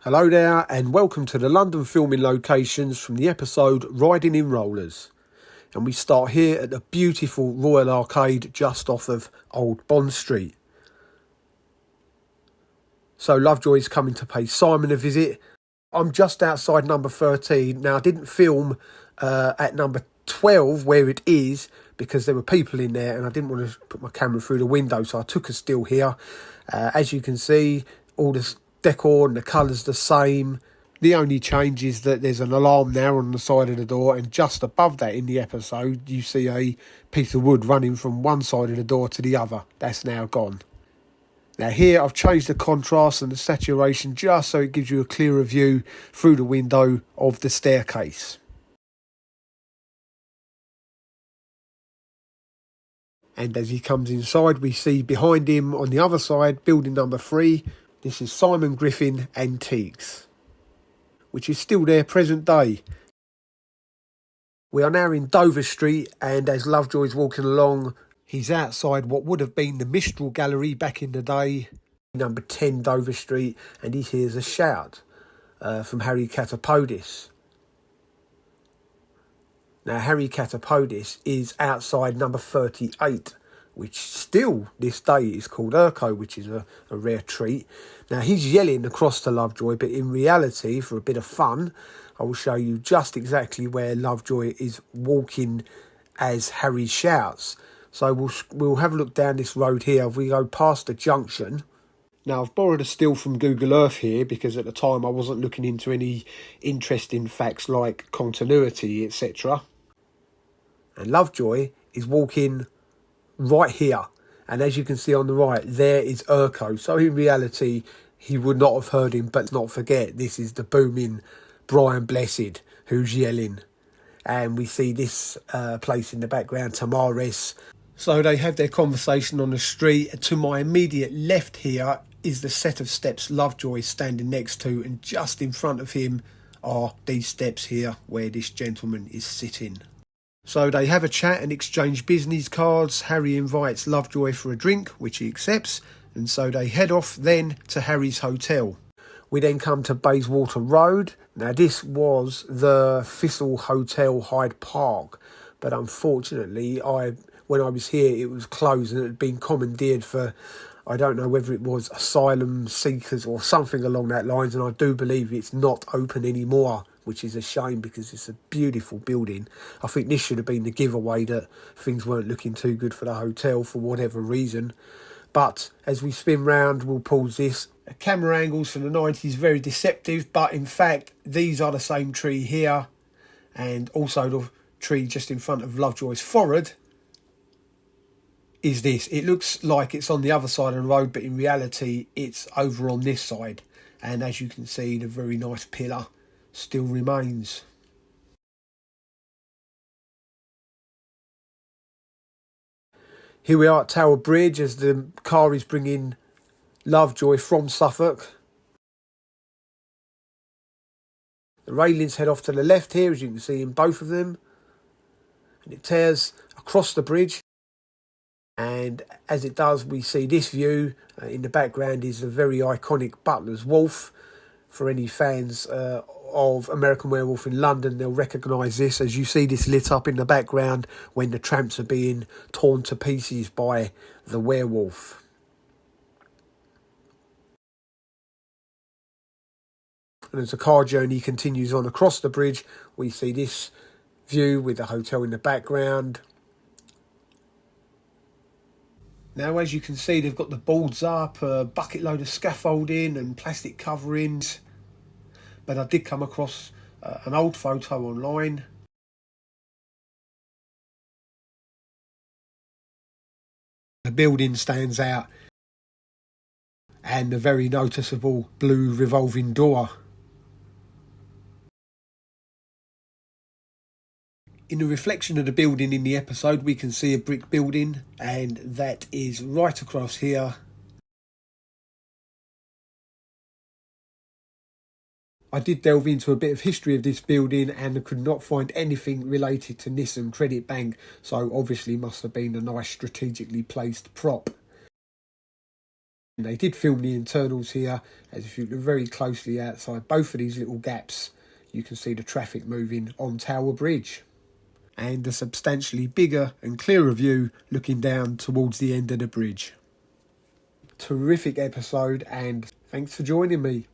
Hello there and welcome to the London filming locations from the episode Riding in Rollers. And we start here at the beautiful Royal Arcade just off of Old Bond Street. So Lovejoy's coming to pay Simon a visit. I'm just outside number 13. Now I didn't film at number 12 where it is because there were people in there and I didn't want to put my camera through the window, so I took a still here. As you can see, all this decor and the colours the same. The only change is that there's an alarm now on the side of the door, and just above that in the episode you see a piece of wood running from one side of the door to the other. That's now gone. Now here I've changed the contrast and the saturation just so it gives you a clearer view through the window of the staircase. And as he comes inside, we see behind him on the other side, building number 3, this is Simon Griffin Antiques, which is still there present day. We are now in Dover Street, and as Lovejoy's walking along, he's outside what would have been the Mistral Gallery back in the day, number 10 Dover Street, and he hears a shout from Harry Catapodis. Now, Harry Catapodis is outside number 38, which still this day is called Urco, which is a rare treat. Now, he's yelling across to Lovejoy, but in reality, for a bit of fun, I will show you just exactly where Lovejoy is walking as Harry shouts. So we'll have a look down this road here. If we go past the junction. Now, I've borrowed a still from Google Earth here because at the time I wasn't looking into any interesting facts like continuity, etc. And Lovejoy is walking right here. And as you can see on the right, there is Urco. So in reality, he would not have heard him, but not forget, this is the booming Brian Blessed who's yelling. And we see this place in the background, Tamaris. So they have their conversation on the street. To my immediate left here is the set of steps Lovejoy is standing next to, and just in front of him are these steps here where this gentleman is sitting. So they have a chat and exchange business cards. Harry invites Lovejoy for a drink, which he accepts, and so they head off then to Harry's hotel. We then come to Bayswater Road. Now this was the Thistle Hotel Hyde Park, but unfortunately when I was here it was closed and it had been commandeered for, I don't know whether it was asylum seekers or something along that lines, and I do believe it's not open anymore, which is a shame because it's a beautiful building. I think this should have been the giveaway that things weren't looking too good for the hotel for whatever reason. But as we spin round, we'll pause this. The camera angles from the 90s, very deceptive, but in fact, these are the same tree here, and also the tree just in front of Lovejoy's forehead is this. It looks like it's on the other side of the road, but in reality, it's over on this side. And as you can see, the very nice pillar still remains. Here we are at Tower Bridge as the car is bringing Lovejoy from Suffolk. The railings head off to the left here, as you can see in both of them, and it tears across the bridge. And as it does, we see this view. In the background is a very iconic Butler's Wolf. For any fans of American Werewolf in London, they'll recognise this as you see this lit up in the background when the tramps are being torn to pieces by the werewolf. And as the car journey continues on across the bridge, we see this view with the hotel in the background. Now, as you can see, they've got the boards up, a bucket load of scaffolding and plastic coverings. But I did come across an old photo online. The building stands out, and a very noticeable blue revolving door. In the reflection of the building in the episode, we can see a brick building, and that is right across here. I did delve into a bit of history of this building and I could not find anything related to Nissan Credit Bank, so obviously must have been a nice strategically placed prop. And they did film the internals here, as if you look very closely outside both of these little gaps, you can see the traffic moving on Tower Bridge. And a substantially bigger and clearer view looking down towards the end of the bridge. Terrific episode, and thanks for joining me.